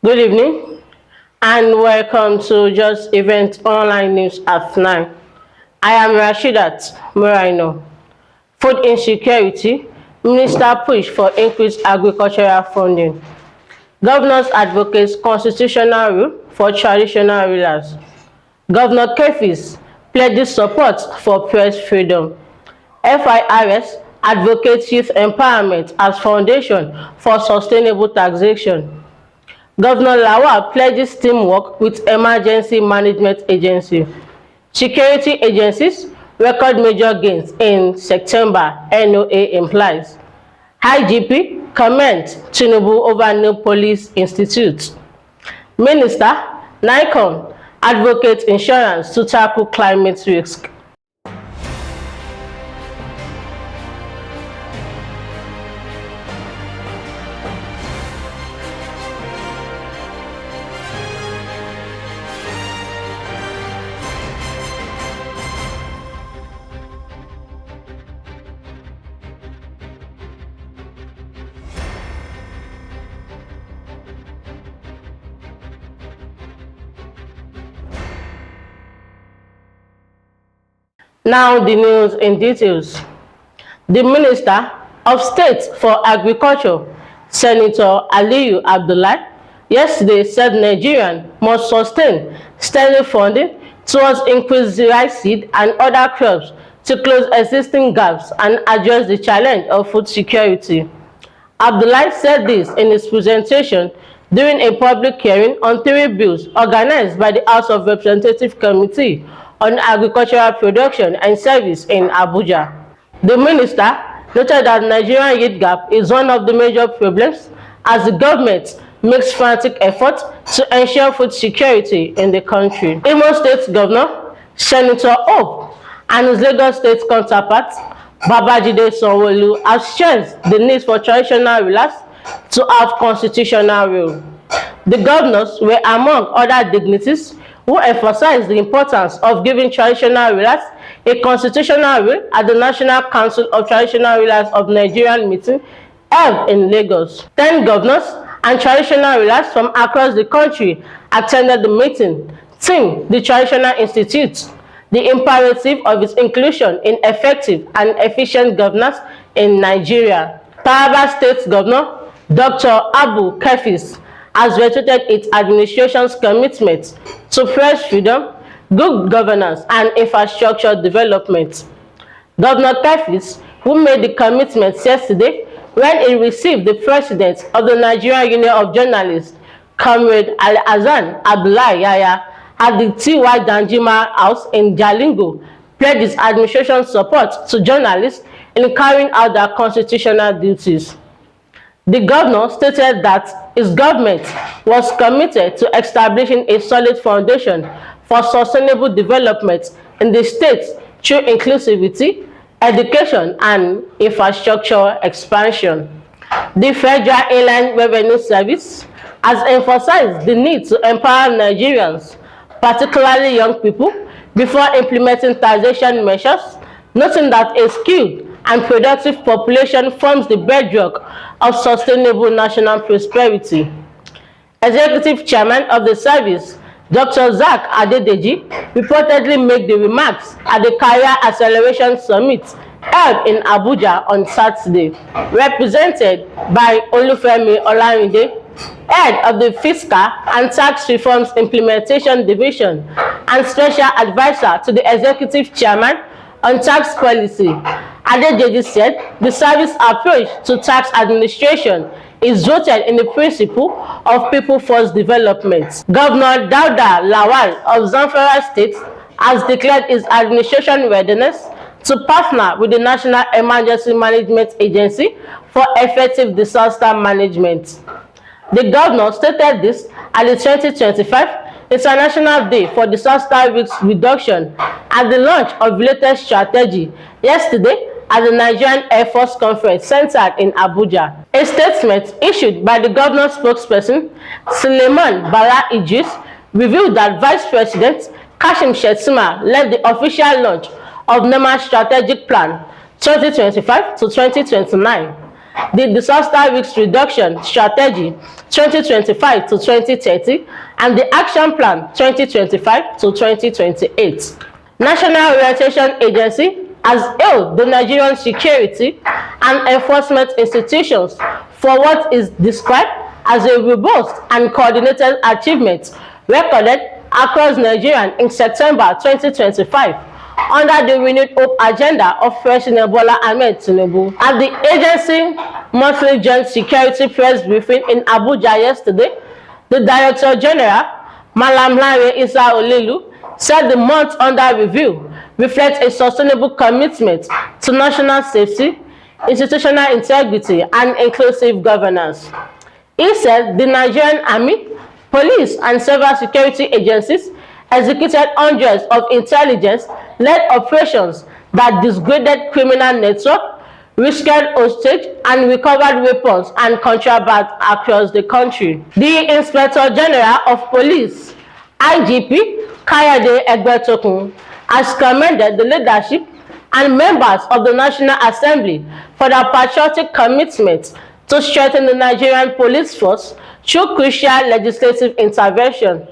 Good evening and welcome to Just Event Online News at 9. I am Rashidat Muraino. Food insecurity, Minister push for increased agricultural funding. Governors advocates constitutional rule for traditional rulers. Governor Kefas pledges support for press freedom. FIRS advocates youth empowerment as foundation for sustainable taxation. Governor Lawal pledges teamwork with Emergency Management Agency. Security agencies record major gains in September, NOA implies. IGP commends Tinubu over new police institute. Minister, NAICOM advocates insurance to tackle climate risk. Now the news in details. The Minister of State for Agriculture, Senator Aliyu Abdullahi, yesterday said Nigerians must sustain steady funding towards increased rice seed and other crops to close existing gaps and address the challenge of food security. Abdullahi said this in his presentation during a public hearing on 3 bills organized by the House of Representatives Committee on Agricultural Production and Service in Abuja. The minister noted that Nigerian yield gap is one of the major problems as the government makes frantic efforts to ensure food security in the country. Imo State Governor Senator Hope and his Lagos State counterpart Babajide Sanwo-Olu have stressed the need for traditional rulers to have constitutional rule. The governors were among other dignitaries who emphasized the importance of giving traditional rulers a constitutional rule at the National Council of Traditional Rulers of Nigerian meeting held in Lagos. 10 governors and traditional rulers from across the country attended the meeting, seeing the Traditional Institute, the imperative of its inclusion in effective and efficient governance in Nigeria. Taraba State Governor Dr. Abu Kefas has reiterated its administration's commitment to press freedom, good governance, and infrastructure development. Governor Kefas, who made the commitment yesterday when he received the president of the Nigerian Union of Journalists, Comrade Al-Hassan Abdullahi Yaya, at the T.Y. Danjuma House in Jalingo, pledged his administration's support to journalists in carrying out their constitutional duties. The governor stated that his government was committed to establishing a solid foundation for sustainable development in the state through inclusivity, education, and infrastructure expansion. The Federal Inland Revenue Service has emphasized the need to empower Nigerians, particularly young people, before implementing taxation measures, noting that a skilled and productive population forms the bedrock of sustainable national prosperity. Executive Chairman of the service, Dr. Zak Adedeji, reportedly made the remarks at the Career Acceleration Summit held in Abuja on Saturday, represented by Olufemi Olarinde, head of the Fiscal and Tax Reforms Implementation Division and Special Advisor to the Executive Chairman on Tax Policy. Adedeji said the service approach to tax administration is rooted in the principle of people-first development. Governor Dauda Lawal of Zamfara State has declared his administration readiness to partner with the National Emergency Management Agency for effective disaster management. The governor stated this at the 2025 International Day for Disaster Risk Reduction at the launch of related strategy yesterday at the Nigerian Air Force Conference centered in Abuja. A statement issued by the governor's spokesperson, Suleiman Bala Idris, revealed that Vice President Kashim Shettima led the official launch of NEMA's Strategic Plan 2025 to 2029. the Disaster Risk Reduction Strategy 2025 to 2030 and the Action Plan 2025 to 2028. National Orientation Agency has hailed the Nigerian security and enforcement institutions for what is described as a robust and coordinated achievement recorded across Nigeria in September 2025 under the renewed hope agenda of President Bola Ahmed Tinubu. At the agency monthly joint security press briefing in Abuja yesterday, the Director General, Malam Lanre Isa Olilu, said the month under review reflects a sustainable commitment to national safety, institutional integrity, and inclusive governance. He said the Nigerian Army, police, and several security agencies executed hundreds of intelligence-led operations that disgraded criminal networks, rescued hostage, and recovered weapons and contraband across the country. The Inspector General of Police, IGP Kayode Egbetokun, has commended the leadership and members of the National Assembly for their patriotic commitment to strengthen the Nigerian police force through crucial legislative intervention.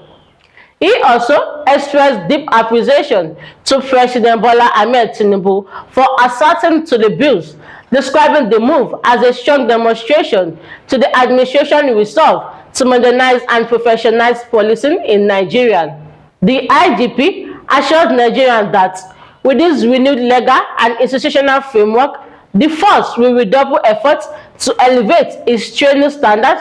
He also expressed deep appreciation to President Bola Ahmed Tinubu for assenting to the bills, describing the move as a strong demonstration to the administration's resolve to modernize and professionalize policing in Nigeria. The IGP assured Nigerians that with this renewed legal and institutional framework, the force will redouble efforts to elevate its training standards,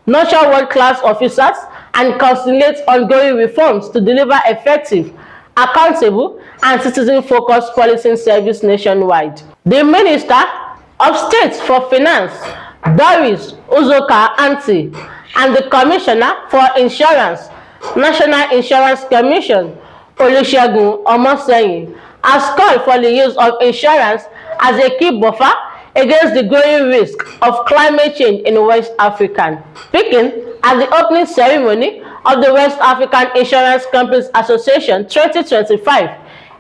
nurture world-class officers, and consolidate ongoing reforms to deliver effective, accountable, and citizen-focused policing service nationwide. The Minister of State for Finance, Doris Uzoka-Anti, and the Commissioner for Insurance, National Insurance Commission, Olusegun Omoseyin, has called for the use of insurance as a key buffer against the growing risk of climate change in West Africa. Speaking at the opening ceremony of the West African Insurance Companies Association 2025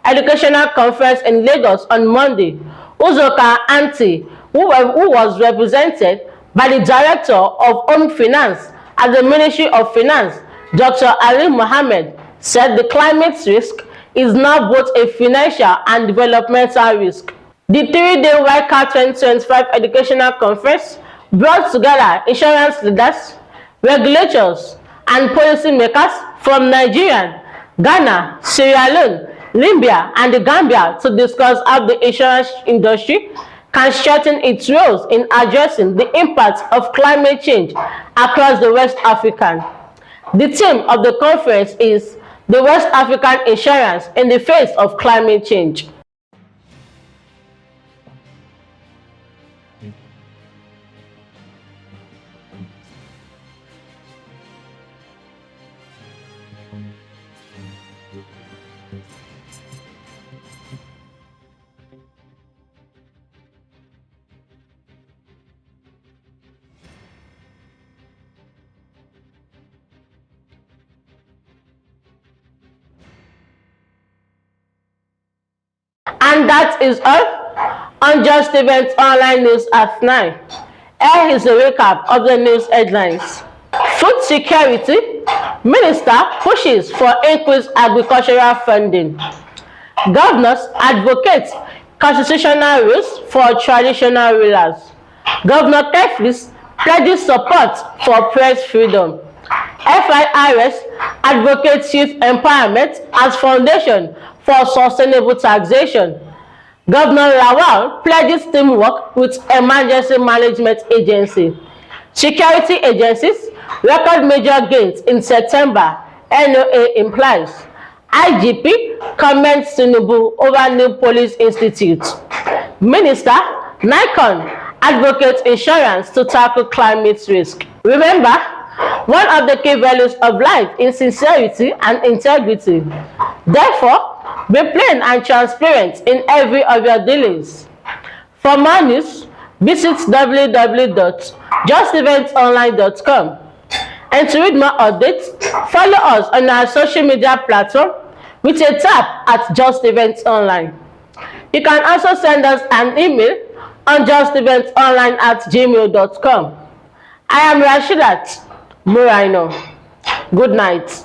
Educational Conference in Lagos on Monday, Uzoka-Anti, who was represented by the Director of Home Finance at the Ministry of Finance, Dr. Ali Mohammed, said the climate risk is now both a financial and developmental risk. The three-day WICA 2025 Educational Conference brought together insurance leaders, regulators, and policymakers from Nigeria, Ghana, Sierra Leone, Libya, and the Gambia to discuss how the insurance industry can strengthen its roles in addressing the impacts of climate change across the West Africa. The theme of the conference is the West African Insurance in the Face of Climate Change. And that is all on Just Events Online News at 9. Here is a recap of the news headlines. Food security, Minister pushes for increased agricultural funding. Governors advocate constitutional rules for traditional rulers. Governor Kefas pledges support for press freedom. FIRS advocates youth empowerment as foundation for sustainable taxation. Governor Lawal pledges teamwork with Emergency Management Agency. Security agencies record major gains in September, NOA implies. IGP commends Tinubu over new police institute. Minister, NAICOM advocates insurance to tackle climate risk. Remember, one of the key values of life is sincerity and integrity. Therefore, be plain and transparent in every of your dealings. For more news, visit www.justeventsonline.com. And to read more updates, follow us on our social media platform with a tap at Just Events Online. You can also send us an email unjusteventsonline@gmail.com. I am Rashidat Muraino. Good night.